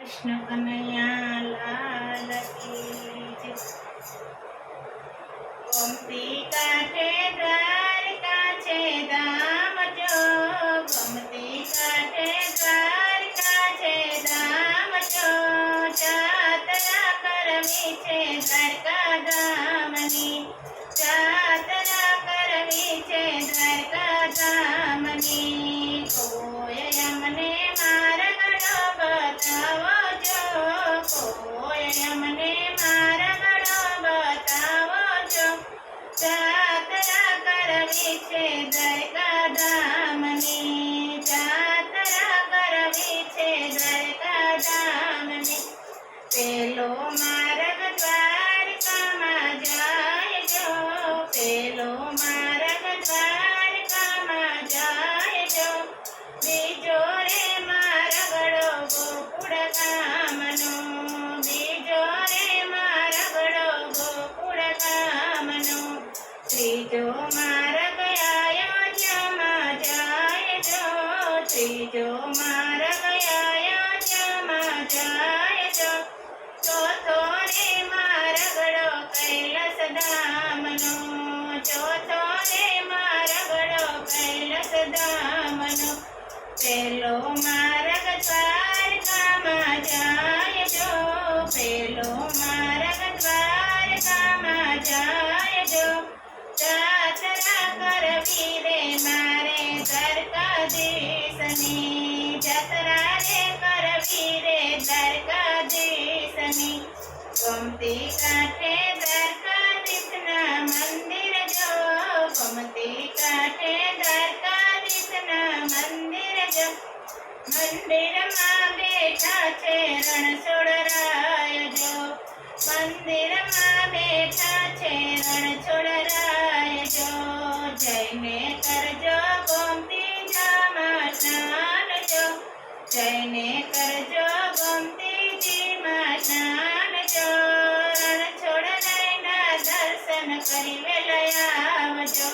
કૃષ્ણ કનૈયા લાલ કી જય। ગોમતી કાંઠે દ્વારકા છે ધામ જો, ગોમતી કાંઠે દ્વારકા છે ધામ જો, જાત્રા કરવી છે દ્વારકા ધામની, જાત્રા કરવી છે દ્વારકા ધામની। કોઈ અમને માર્ગડો બતાવો જો, કોઈ અમને માર્ગડો બતાવો જો, જાત્રા કરવી છે દ્વારકા ધામની, જાત્રા કરવી છે દ્વારકા ધામની। પેલો માર્ગ દ્વારકામાં જાય જો, પેલો માર્ગ દ્વારકામાં જાય જો, બીજો રે માર્ગડો ગોકુળ ગામનો, બીજો રે માર્ગડો ગોકુળ ગામનો, ત્રીજો માર્ગ અયોધ્યામાં જાય જો, ત્રીજો માર્ગ અયોધ્યામાં જાય જો, ચોથો રે માર્ગડો કૈલાસ ધામનો, ચોથો રે માર્ગડો કૈલાસ ધામનો। પેલો માર્ગ દ્વારકામાં જાય જો, પેલો માર્ગ દ્વારકામાં જાય જો, જાત્રા કરવી રે મારે દ્વારકાધીશની, જાત્રા રે કરવી રે દ્વારકાધીશની। ગોમતી કાંઠે દ્વારકાધીશના મંદિર જો, ગોમતી કાંઠે દ્વારકાધીશના મંદિર જો, મંદિરમાં બેઠા છે રણછોડરાય જો, મંદિરમાં બેઠા છે રણછોડરાય જો, જઈને કરજો ગોમતીજીમાં સ્નાન જો, જઈને કરજો ગોમતીજીમાં સ્નાન જો, રણછોડરાયના દર્શન કરી વેલા આવજો,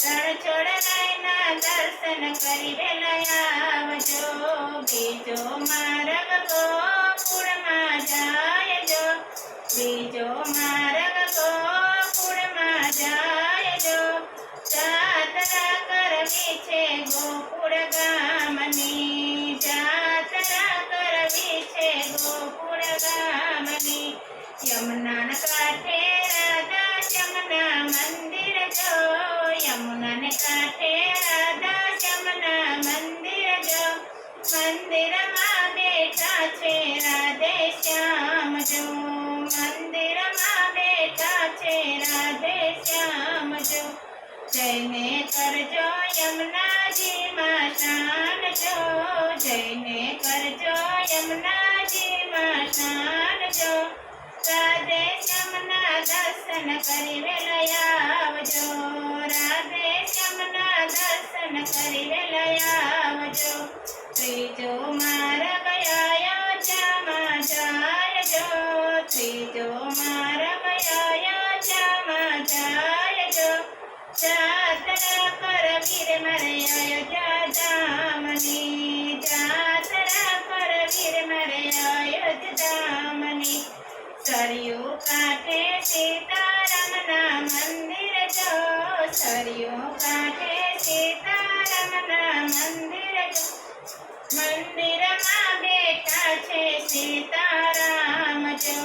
રણછોડરાયના દર્શન કરી વેલા આવજો, બીજો માર્ગ ગોકુળમાં જાય જો, બીજો માર્ગ ગોકુળમાં જાય જો, જાત્રા કરવી છે ગોકુળ ગામની, જાત્રા કરવી છે ગોકુળ ગામની। યમુના કાંઠે રાધા શ્યામના મંદિર જો, યમુના કાંઠે રાધા શ્યામના મંદિર જો, મંદિરમાં બેઠા છે રાધે શ્યામ જો, મંદિરમાં બેઠા છે રાધે શ્યામ જો, જઈને કરજો યમુનાજીમાં સ્નાન જો, જઈને કરજો યમુનાજીમાં સ્નાન જો, રાધે શ્યામના દર્શન કરી વેલા આવજો, રાધે શ્યામના દર્શન કરી વેલા આવજો, ત્રીજો માર્ગ અયોધ્યામાં જાય જો, ત્રીજો માર્ગ અયોધ્યામાં જાય જો, જાત્રા કરવી રે મારે અયોધ્યા ધામની, જાત્રા કરવી રે મારે અયોધ્યા ધામની। સરયુ કાંઠે સીતારામના મંદિર જો, સરયુ કાંઠે સીતારામના મંદિર જો, મંદિરમાં બેઠા છે સીતારામ જો,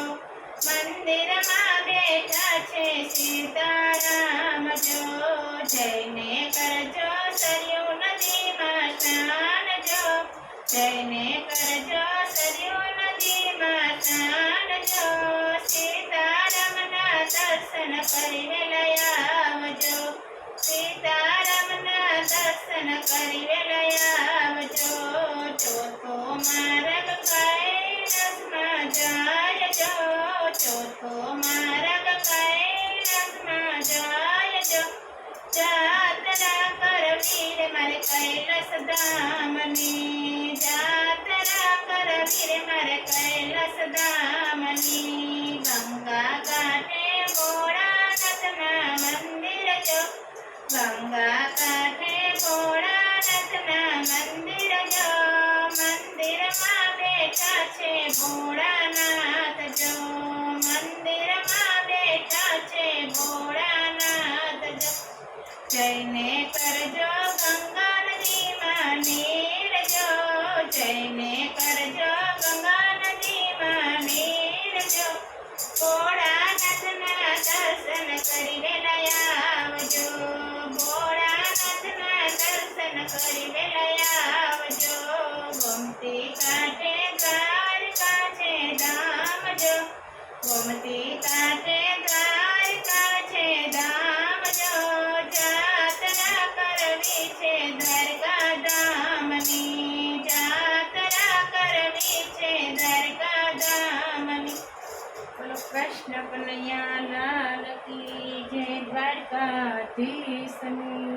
મંદિરમાં બેઠા છે સીતારામ જો, જઈને કરજો સરયુ નદીમાં સ્નાન જો, જઈને કરજો સરયુ નદીમાં સ્નાન જો, સીતારામના દર્શન કરી વેલા આવજો, સીતારામના દર્શન કરી વેલા આવજો, ચોથો માર્ગ કૈલાસમાં જાય જો, ચોથો માર્ગ કૈલાસમાં જાય જો, જાત્રા કરવી રે મારે કૈલાસ ધામની, જાત્રા કરવી રે મારે કૈલાસ ધામની। ગંગા કાંઠે ભોળાનાથના મંદિર જો, ગંગા કાંઠે ભોળાનાથના મંદિર જો, મંદિરમાં બેઠા છે ભોળાનાથ જો મંદિરમાં બેઠા છે ભોળાનાથ જો જઈને કરજો ગંગા નદીમાં નીરજો જઈને કરજો ગંગા નદીમાં નીરજો ભોળાનાથના દર્શન કરીને આવજો ભોળાનાથના દર્શન કરીને આવજો ગોમતી કાંઠે દ્વારકા છે ધામ જો ગોમતી કાંઠે દ્વારકા છે ધામ જો જાત્રા કરવી છે દ્વારકા ધામની જાત્રા કરવી છે દ્વારકા ધામની બોલો કૃષ્ણ કનૈયા લાલ કી જય દ્વારકાધીશની